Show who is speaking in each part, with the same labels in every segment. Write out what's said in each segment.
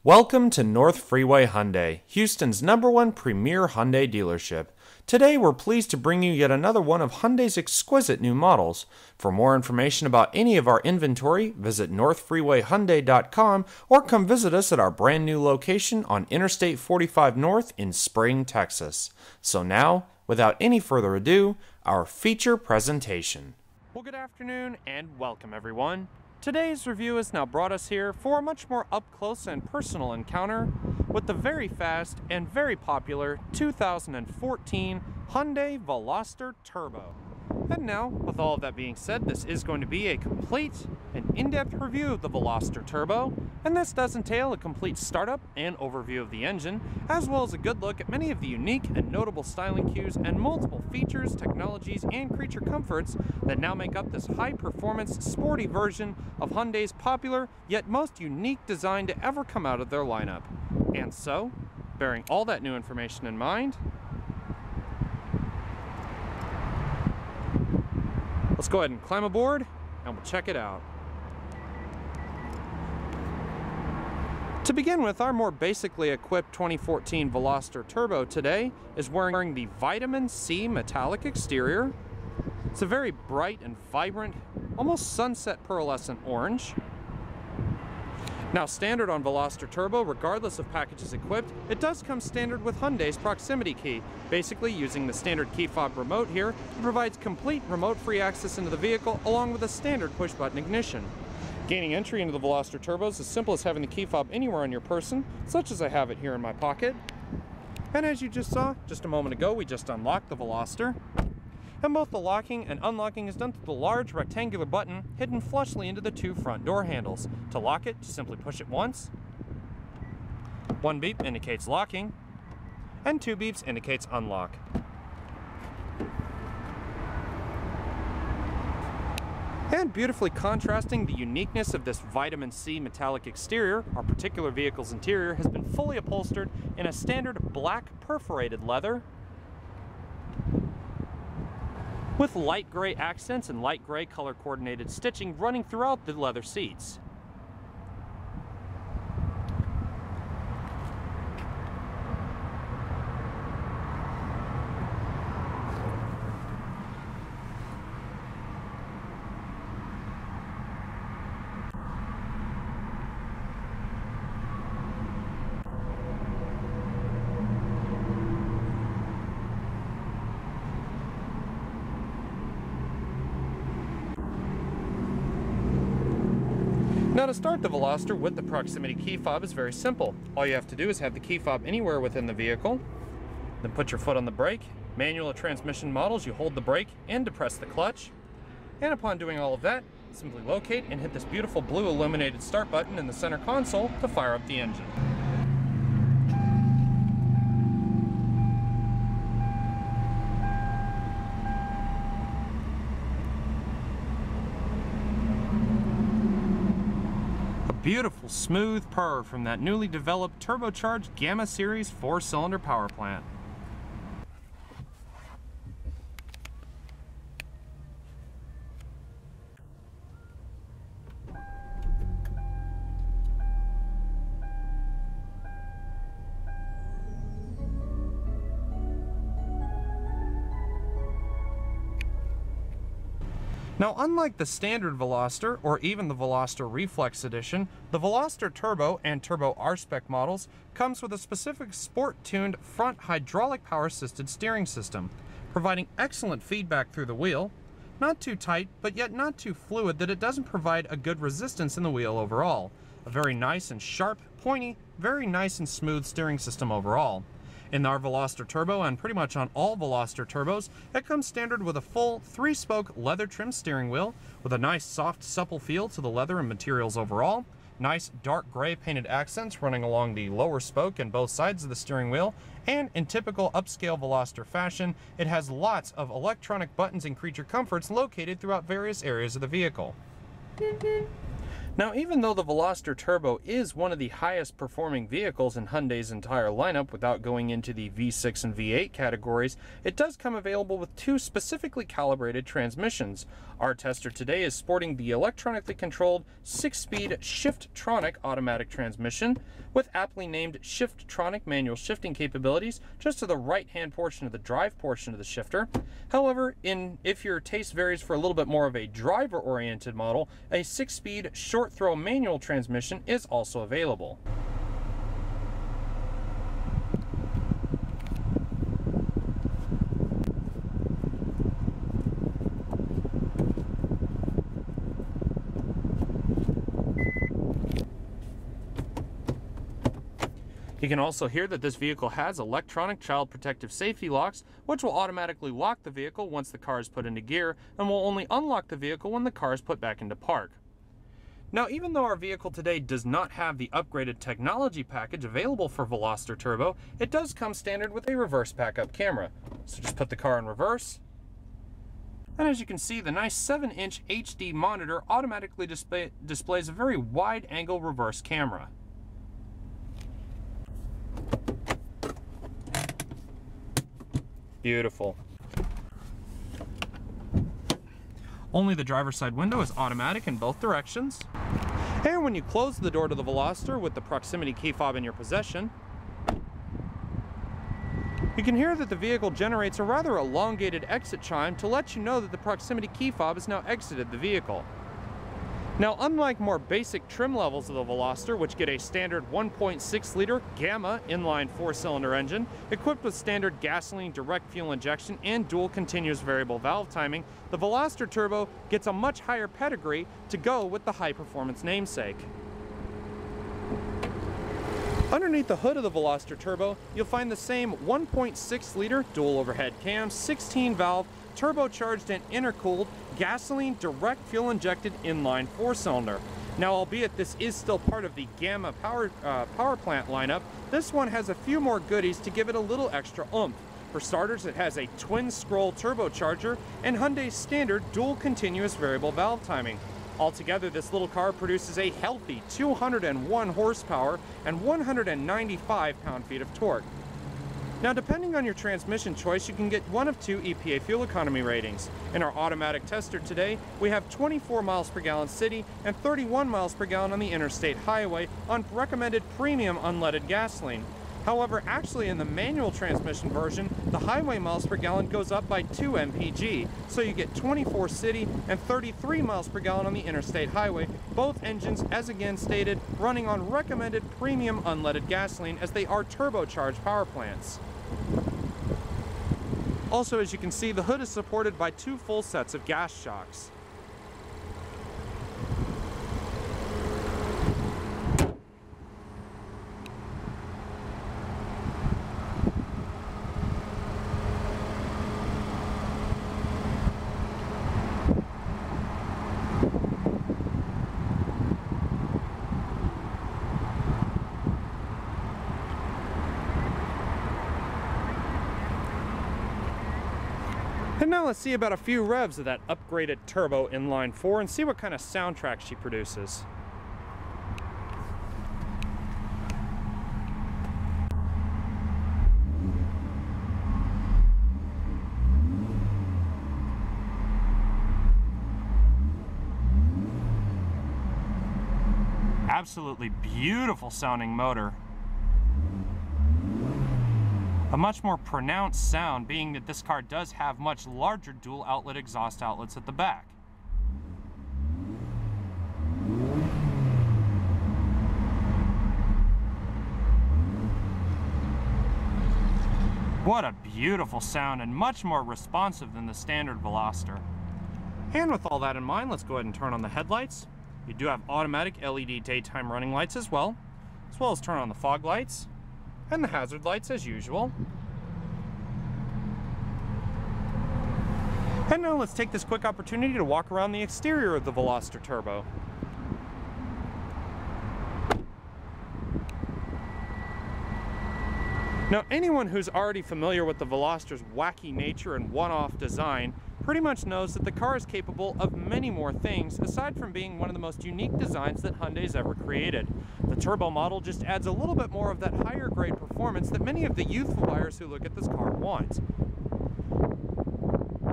Speaker 1: Welcome to North Freeway Hyundai, Houston's #1 premier Hyundai dealership. Today we're pleased to bring you yet another one of Hyundai's exquisite new models. For more information about any of our inventory, visit northfreewayhyundai.com or come visit us at our brand new location on Interstate 45 North in Spring, Texas. So now, without any further ado, our feature presentation. Well, good afternoon and welcome everyone. Today's review has now brought us here for a much more up-close and personal encounter with the very fast and very popular 2014 Hyundai Veloster Turbo. And now, with all of that being said, this is going to be a complete and in-depth review of the Veloster Turbo, and this does entail a complete startup and overview of the engine, as well as a good look at many of the unique and notable styling cues and multiple features, technologies, and creature comforts that now make up this high-performance, sporty version of Hyundai's popular, yet most unique design to ever come out of their lineup. And so, bearing all that new information in mind, let's go ahead and climb aboard and we'll check it out. To begin with, our more basically equipped 2014 Veloster Turbo today is wearing the Vitamin C metallic exterior. It's a very bright and vibrant, almost sunset pearlescent orange. Now, standard on Veloster Turbo, regardless of packages equipped, it does come standard with Hyundai's proximity key. Basically, using the standard key fob remote here, it provides complete remote-free access into the vehicle along with a standard push-button ignition. Gaining entry into the Veloster Turbo is as simple as having the key fob anywhere on your person, such as I have it here in my pocket. And as you just saw, just a moment ago, we just unlocked the Veloster. And both the locking and unlocking is done through the large rectangular button hidden flushly into the two front door handles. To lock it, just simply push it once. One beep indicates locking, and two beeps indicates unlock. And beautifully contrasting the uniqueness of this Vitamin C metallic exterior, our particular vehicle's interior has been fully upholstered in a standard black perforated leather with light gray accents and light gray color coordinated stitching running throughout the leather seats. Now, to start the Veloster with the proximity key fob is very simple. All you have to do is have the key fob anywhere within the vehicle, then put your foot on the brake. Manual or transmission models, you hold the brake and depress the clutch. And upon doing all of that, simply locate and hit this beautiful blue illuminated start button in the center console to fire up the engine. Beautiful smooth purr from that newly developed turbocharged Gamma Series 4-cylinder power plant. Now, unlike the standard Veloster, or even the Veloster Reflex Edition, the Veloster Turbo and Turbo R-Spec models comes with a specific sport-tuned front hydraulic power-assisted steering system, providing excellent feedback through the wheel, not too tight, but yet not too fluid that it doesn't provide a good resistance in the wheel overall. A very nice and sharp, pointy, very nice and smooth steering system overall. In our Veloster Turbo, and pretty much on all Veloster Turbos, it comes standard with a full 3-spoke leather trim steering wheel with a nice soft supple feel to the leather and materials overall, nice dark gray painted accents running along the lower spoke and both sides of the steering wheel, and in typical upscale Veloster fashion, it has lots of electronic buttons and creature comforts located throughout various areas of the vehicle. Now, even though the Veloster Turbo is one of the highest performing vehicles in Hyundai's entire lineup without going into the V6 and V8 categories, it does come available with two specifically calibrated transmissions. Our tester today is sporting the electronically controlled 6-speed Shift-tronic automatic transmission with aptly named Shift-tronic manual shifting capabilities just to the right-hand portion of the drive portion of the shifter. However, if your taste varies for a little bit more of a driver-oriented model, a 6-speed short-throw manual transmission is also available. You can also hear that this vehicle has electronic child protective safety locks, which will automatically lock the vehicle once the car is put into gear and will only unlock the vehicle when the car is put back into park. Now, even though our vehicle today does not have the upgraded technology package available for Veloster Turbo, it does come standard with a reverse backup camera. So just put the car in reverse. And as you can see, the nice 7-inch HD monitor automatically displays a very wide-angle reverse camera. Beautiful. Only the driver's side window is automatic in both directions. And when you close the door to the Veloster with the proximity key fob in your possession, you can hear that the vehicle generates a rather elongated exit chime to let you know that the proximity key fob has now exited the vehicle. Now, unlike more basic trim levels of the Veloster, which get a standard 1.6-liter Gamma inline 4-cylinder engine, equipped with standard gasoline direct fuel injection and dual continuous variable valve timing, the Veloster Turbo gets a much higher pedigree to go with the high-performance namesake. Underneath the hood of the Veloster Turbo, you'll find the same 1.6-liter dual overhead cam, 16-valve, turbocharged and intercooled gasoline direct fuel injected inline 4-cylinder. Now, albeit this is still part of the Gamma power plant lineup, this one has a few more goodies to give it a little extra oomph. For starters, it has a twin scroll turbocharger and Hyundai's standard dual continuous variable valve timing. Altogether, this little car produces a healthy 201 horsepower and 195 pound-feet of torque. Now, depending on your transmission choice, you can get one of two EPA fuel economy ratings. In our automatic tester today, we have 24 miles per gallon city and 31 miles per gallon on the interstate highway on recommended premium unleaded gasoline. However, actually in the manual transmission version, the highway miles per gallon goes up by 2 mpg, so you get 24 city and 33 miles per gallon on the interstate highway, both engines, as again stated, running on recommended premium unleaded gasoline as they are turbocharged power plants. Also, as you can see, the hood is supported by 2 full sets of gas shocks. And now let's see about a few revs of that upgraded Turbo inline 4 and see what kind of soundtrack she produces. Absolutely beautiful sounding motor. A much more pronounced sound, being that this car does have much larger dual outlet exhaust outlets at the back. What a beautiful sound, and much more responsive than the standard Veloster. And with all that in mind, let's go ahead and turn on the headlights. You do have automatic LED daytime running lights as well as turn on the fog lights and the hazard lights as usual. And now let's take this quick opportunity to walk around the exterior of the Veloster Turbo. Now, anyone who's already familiar with the Veloster's wacky nature and one-off design pretty much knows that the car is capable of many more things aside from being one of the most unique designs that Hyundai's ever created. The Turbo model just adds a little bit more of that higher grade performance that many of the youthful buyers who look at this car want.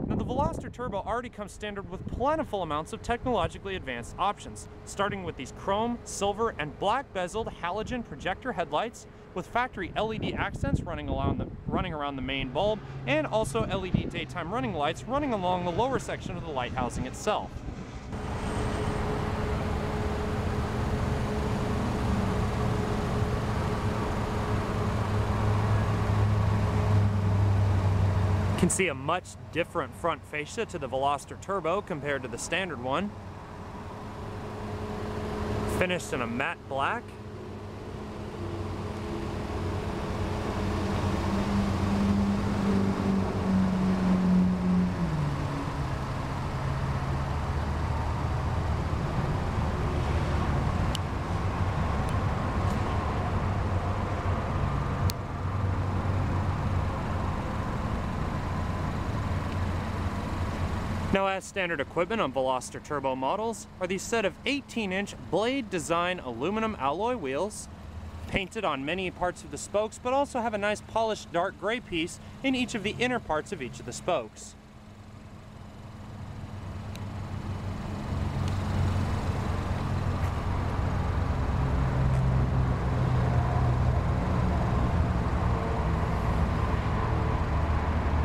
Speaker 1: Now, the Veloster Turbo already comes standard with plentiful amounts of technologically advanced options, starting with these chrome, silver, and black bezeled halogen projector headlights with factory LED accents running around the main bulb, and also LED daytime running lights running along the lower section of the light housing itself. You can see a much different front fascia to the Veloster Turbo compared to the standard one. Finished in a matte black. Now, as standard equipment on Veloster Turbo models are these set of 18-inch blade design aluminum alloy wheels, painted on many parts of the spokes, but also have a nice polished dark gray piece in each of the inner parts of each of the spokes.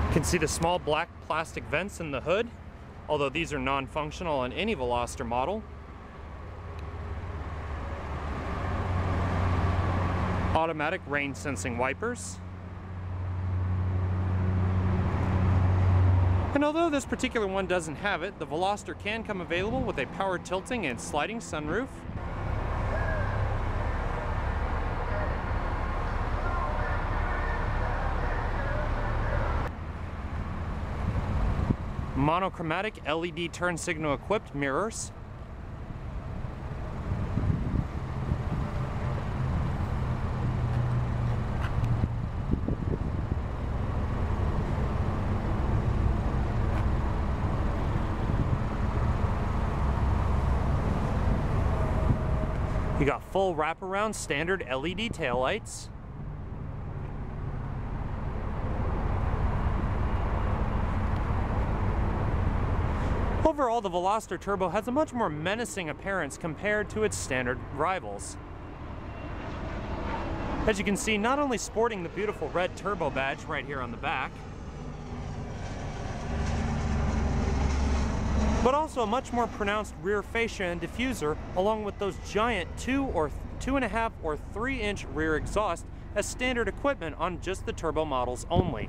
Speaker 1: You can see the small black plastic vents in the hood, although these are non-functional on any Veloster model. Automatic rain sensing wipers. And although this particular one doesn't have it, the Veloster can come available with a power tilting and sliding sunroof. Monochromatic LED turn signal equipped mirrors. You got full wraparound standard LED taillights. Overall, the Veloster Turbo has a much more menacing appearance compared to its standard rivals. As you can see, not only sporting the beautiful red turbo badge right here on the back, but also a much more pronounced rear fascia and diffuser, along with those giant 2.5 or 3-inch rear exhaust as standard equipment on just the turbo models only.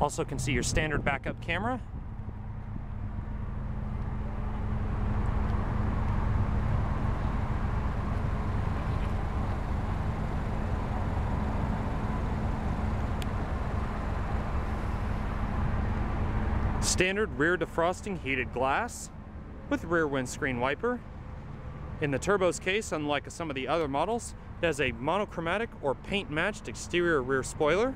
Speaker 1: Also can see your standard backup camera. Standard rear defrosting heated glass with rear windscreen wiper. In the Turbo's case, unlike some of the other models, it has a monochromatic or paint matched exterior rear spoiler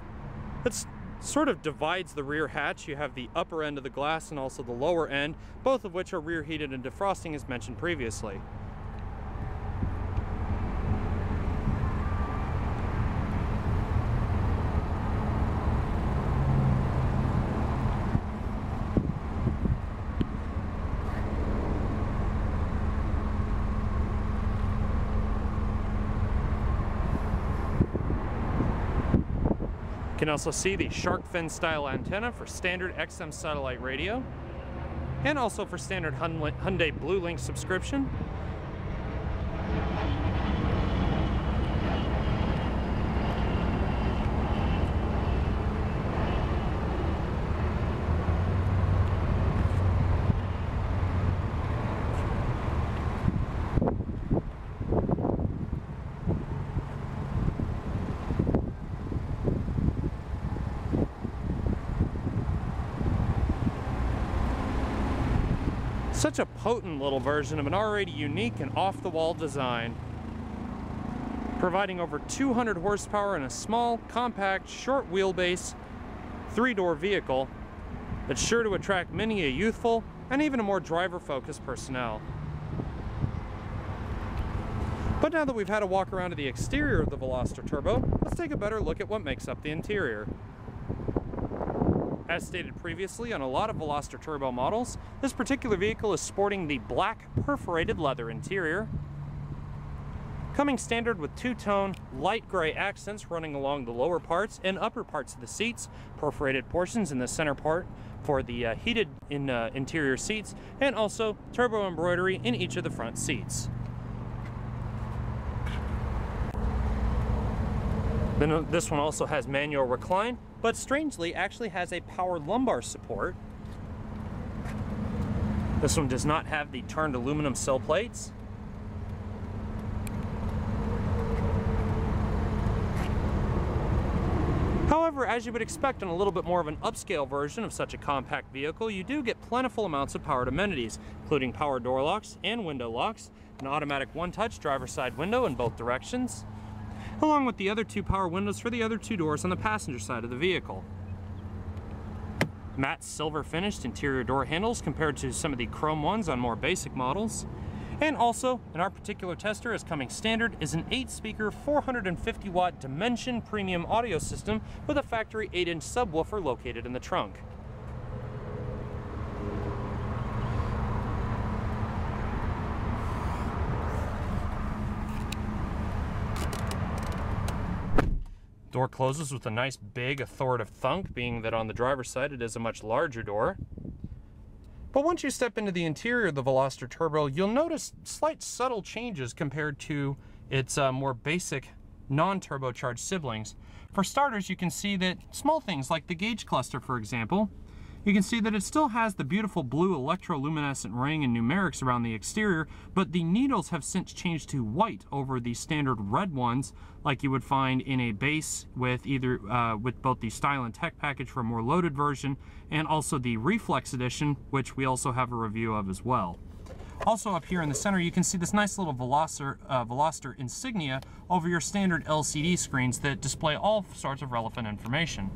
Speaker 1: that sort of divides the rear hatch. You have the upper end of the glass and also the lower end, both of which are rear heated and defrosting as mentioned previously. You can also see the shark fin style antenna for standard XM satellite radio, and also for standard Hyundai Blue Link subscription. Such a potent little version of an already unique and off-the-wall design, providing over 200 horsepower in a small, compact, short wheelbase, 3-door vehicle that's sure to attract many a youthful and even a more driver-focused personnel. But now that we've had a walk around to the exterior of the Veloster Turbo, let's take a better look at what makes up the interior. As stated previously on a lot of Veloster Turbo models, this particular vehicle is sporting the black perforated leather interior, coming standard with two-tone light gray accents running along the lower parts and upper parts of the seats, perforated portions in the center part for the heated interior seats, and also turbo embroidery in each of the front seats. Then this one also has manual recline, but strangely actually has a power lumbar support. This one does not have the turned aluminum sill plates. However, as you would expect in a little bit more of an upscale version of such a compact vehicle, you do get plentiful amounts of powered amenities, including power door locks and window locks, an automatic one-touch driver's side window in both directions, along with the other two power windows for the other two doors on the passenger side of the vehicle. Matte silver finished interior door handles compared to some of the chrome ones on more basic models. And also, in our particular tester, as coming standard, is an 8-speaker 450 watt Dimension premium audio system with a factory 8-inch subwoofer located in the trunk. Door closes with a nice big authoritative thunk, being that on the driver's side it is a much larger door. But once you step into the interior of the Veloster Turbo, you'll notice slight subtle changes compared to its more basic non-turbocharged siblings. For starters, you can see that small things like the gauge cluster, for example, you can see that it still has the beautiful blue electroluminescent ring and numerics around the exterior, but the needles have since changed to white over the standard red ones like you would find in a base with either with both the Style and Tech package for a more loaded version and also the Reflex edition, which we also have a review of as well. Also up here in the center, you can see this nice little Veloster insignia over your standard LCD screens that display all sorts of relevant information.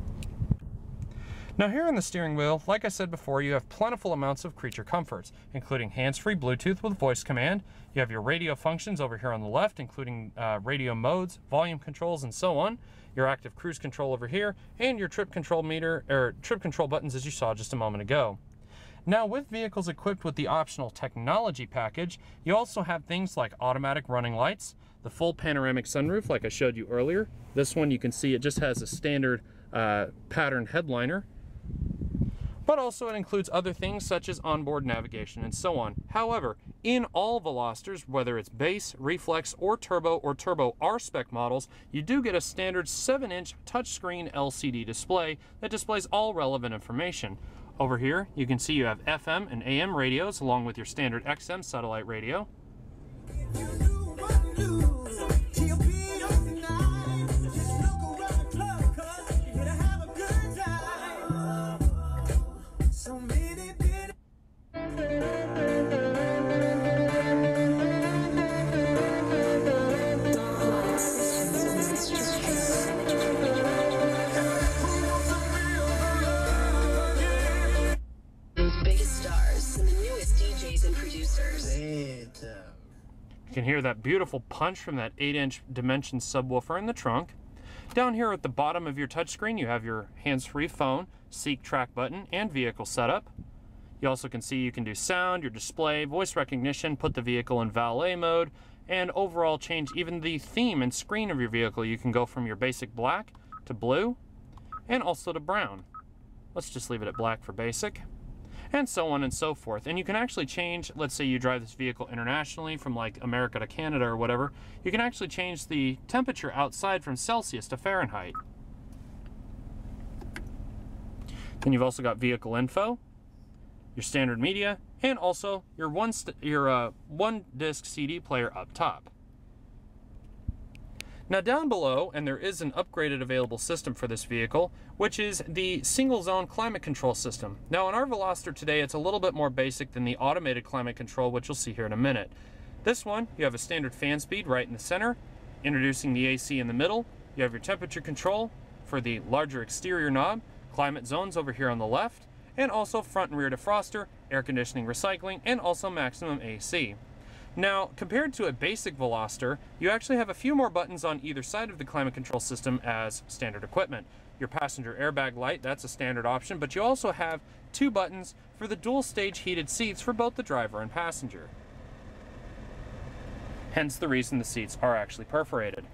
Speaker 1: Now here on the steering wheel, like I said before, you have plentiful amounts of creature comforts, including hands-free Bluetooth with voice command. You have your radio functions over here on the left, including radio modes, volume controls, and so on. Your active cruise control over here, and your trip control buttons as you saw just a moment ago. Now with vehicles equipped with the optional technology package, you also have things like automatic running lights, the full panoramic sunroof like I showed you earlier. This one you can see it just has a standard patterned headliner. But also it includes other things such as onboard navigation and so on. However, in all Velosters, whether it's base, reflex, or turbo R-Spec models, you do get a standard 7-inch touchscreen LCD display that displays all relevant information. Over here, you can see you have FM and AM radios along with your standard XM satellite radio. You can hear that beautiful punch from that 8-inch Dimension subwoofer in the trunk. Down here at the bottom of your touchscreen, you have your hands-free phone, Seek track button, and vehicle setup. You also can see you can do sound, your display, voice recognition, put the vehicle in valet mode, and overall change even the theme and screen of your vehicle. You can go from your basic black to blue, and also to brown. Let's just leave it at black for basic. And so on and so forth. And you can actually change, let's say you drive this vehicle internationally from like America to Canada or whatever, you can actually change the temperature outside from Celsius to Fahrenheit. Then you've also got vehicle info, your standard media, and also your one disc CD player up top. Now down below, and there is an upgraded available system for this vehicle, which is the single zone climate control system. Now in our Veloster today, it's a little bit more basic than the automated climate control, which you'll see here in a minute. This one, you have a standard fan speed right in the center, introducing the AC in the middle. You have your temperature control for the larger exterior knob, climate zones over here on the left, and also front and rear defroster, air conditioning, recycling, and also maximum AC. Now, compared to a basic Veloster, you actually have a few more buttons on either side of the climate control system as standard equipment. Your passenger airbag light, that's a standard option, but you also have 2 buttons for the dual stage heated seats for both the driver and passenger. Hence the reason the seats are actually perforated.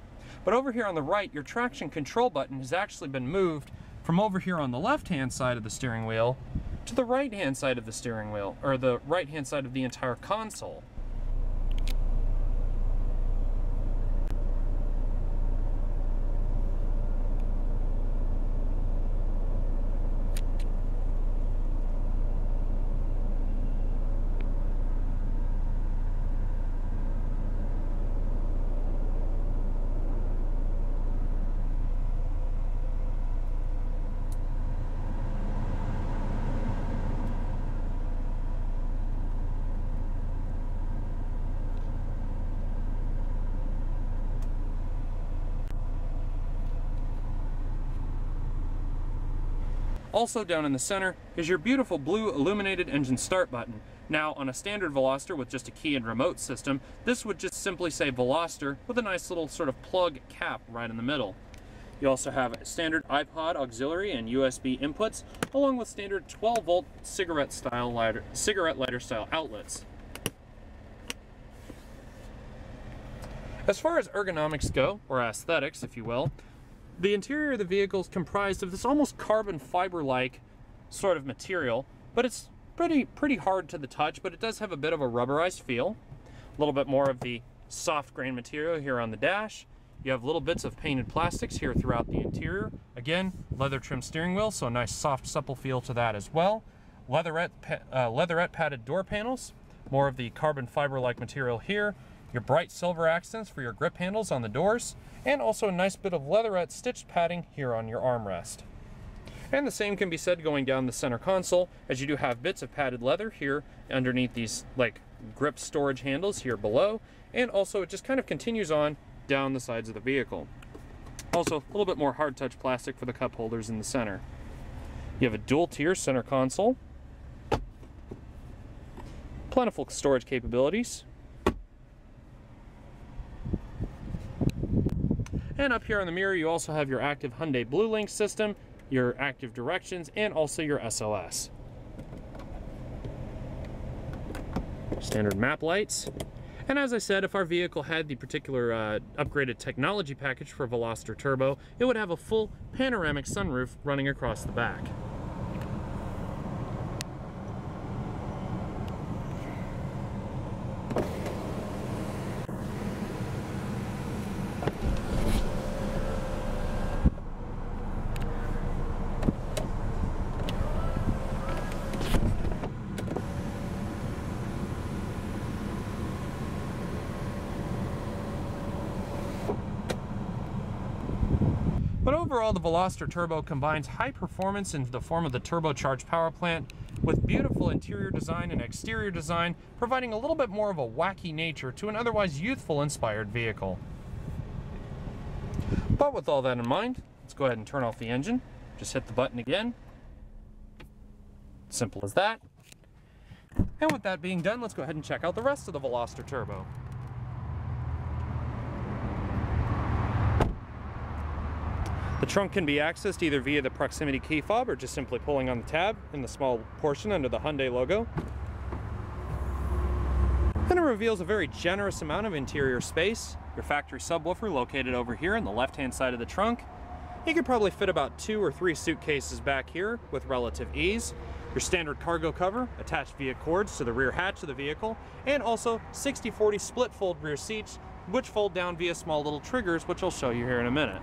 Speaker 1: But over here on the right, your traction control button has actually been moved from over here on the left-hand side of the steering wheel to the right-hand side of the steering wheel, or the right-hand side of the entire console. Also down in the center is your beautiful blue illuminated engine start button. Now on a standard Veloster with just a key and remote system, this would just simply say Veloster with a nice little sort of plug cap right in the middle. You also have standard iPod auxiliary and USB inputs, along with standard 12-volt cigarette lighter style outlets. As far as ergonomics go, or aesthetics if you will, the interior of the vehicle is comprised of this almost carbon fiber-like sort of material, but it's pretty hard to the touch, but it does have a bit of a rubberized feel. A little bit more of the soft grain material here on the dash. You have little bits of painted plastics here throughout the interior. Again, leather trim steering wheel, so a nice soft supple feel to that as well. Leatherette padded door panels, more of the carbon fiber-like material here. Your bright silver accents for your grip handles on the doors, and also a nice bit of leatherette stitched padding here on your armrest. And the same can be said going down the center console, as you do have bits of padded leather here underneath these like grip storage handles here below, and also it just kind of continues on down the sides of the vehicle. Also a little bit more hard touch plastic for the cup holders in the center. You have a dual tier center console, plentiful storage capabilities. And up here on the mirror, you also have your active Hyundai Blue Link system, your active directions, and also your SOS. Standard map lights. And as I said, if our vehicle had the particular upgraded technology package for Veloster Turbo, it would have a full panoramic sunroof running across the back. But overall, the Veloster Turbo combines high performance in the form of the turbocharged power plant with beautiful interior design and exterior design, providing a little bit more of a wacky nature to an otherwise youthful inspired vehicle. But with all that in mind, let's go ahead and turn off the engine. Just hit the button again. Simple as that. And with that being done, let's go ahead and check out the rest of the Veloster Turbo. The trunk can be accessed either via the proximity key fob or just simply pulling on the tab in the small portion under the Hyundai logo. Then it reveals a very generous amount of interior space. Your factory subwoofer located over here on the left-hand side of the trunk. You could probably fit about 2 or 3 suitcases back here with relative ease. Your standard cargo cover attached via cords to the rear hatch of the vehicle, and also 60/40 split fold rear seats, which fold down via small little triggers, which I'll show you here in a minute.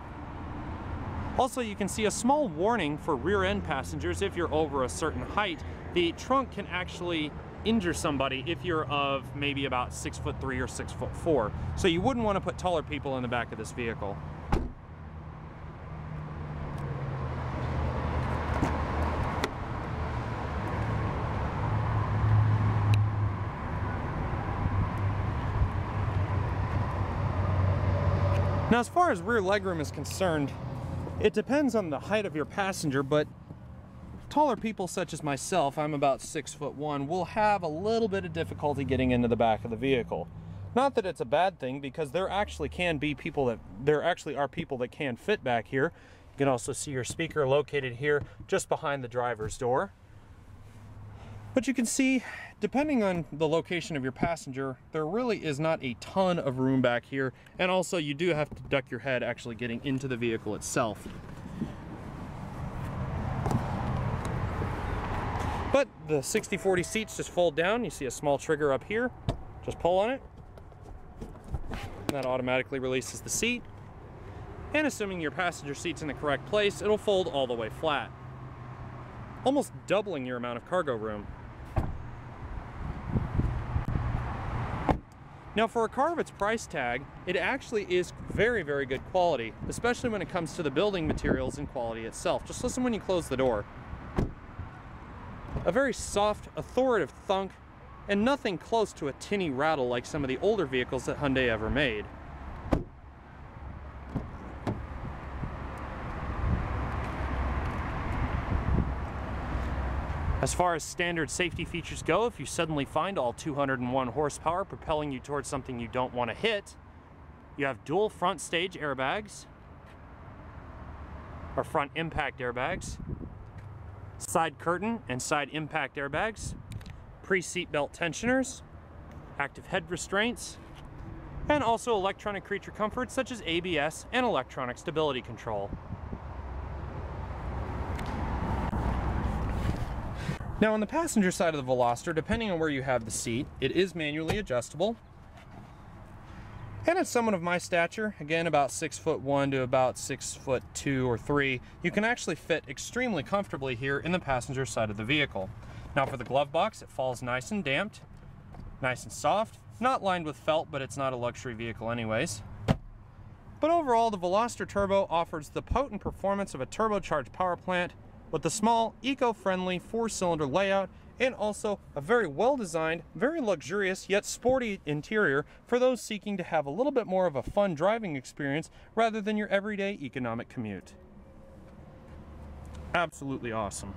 Speaker 1: Also, you can see a small warning for rear end passengers. If you're over a certain height, the trunk can actually injure somebody if you're of maybe about 6'3" or 6'4". So you wouldn't want to put taller people in the back of this vehicle. Now, as far as rear legroom is concerned, it depends on the height of your passenger, but taller people such as myself, I'm about 6'1", will have a little bit of difficulty getting into the back of the vehicle. Not that it's a bad thing, because there actually are people that can fit back here. You can also see your speaker located here just behind the driver's door. But you can see, depending on the location of your passenger, there really is not a ton of room back here. And also you do have to duck your head actually getting into the vehicle itself. But the 60/40 seats just fold down. You see a small trigger up here. Just pull on it. That automatically releases the seat. And assuming your passenger seat's in the correct place, it'll fold all the way flat, almost doubling your amount of cargo room. Now, for a car of its price tag, it actually is very, very good quality, especially when it comes to the building materials and quality itself. Just listen when you close the door. A very soft, authoritative thunk, and nothing close to a tinny rattle like some of the older vehicles that Hyundai ever made. As far as standard safety features go, if you suddenly find all 201 horsepower propelling you towards something you don't want to hit, you have dual front stage airbags, or front impact airbags, side curtain and side impact airbags, pre-seat belt tensioners, active head restraints, and also electronic creature comforts such as ABS and electronic stability control. Now, on the passenger side of the Veloster, depending on where you have the seat, it is manually adjustable. And at someone of my stature, again about 6'1" to about 6'2" or 3, you can actually fit extremely comfortably here in the passenger side of the vehicle. Now, for the glove box, it falls nice and damped, nice and soft, not lined with felt, but it's not a luxury vehicle anyways. But overall, the Veloster Turbo offers the potent performance of a turbocharged power plant with the small, eco-friendly 4-cylinder layout, and also a very well-designed, very luxurious yet sporty interior for those seeking to have a little bit more of a fun driving experience rather than your everyday economic commute. Absolutely awesome.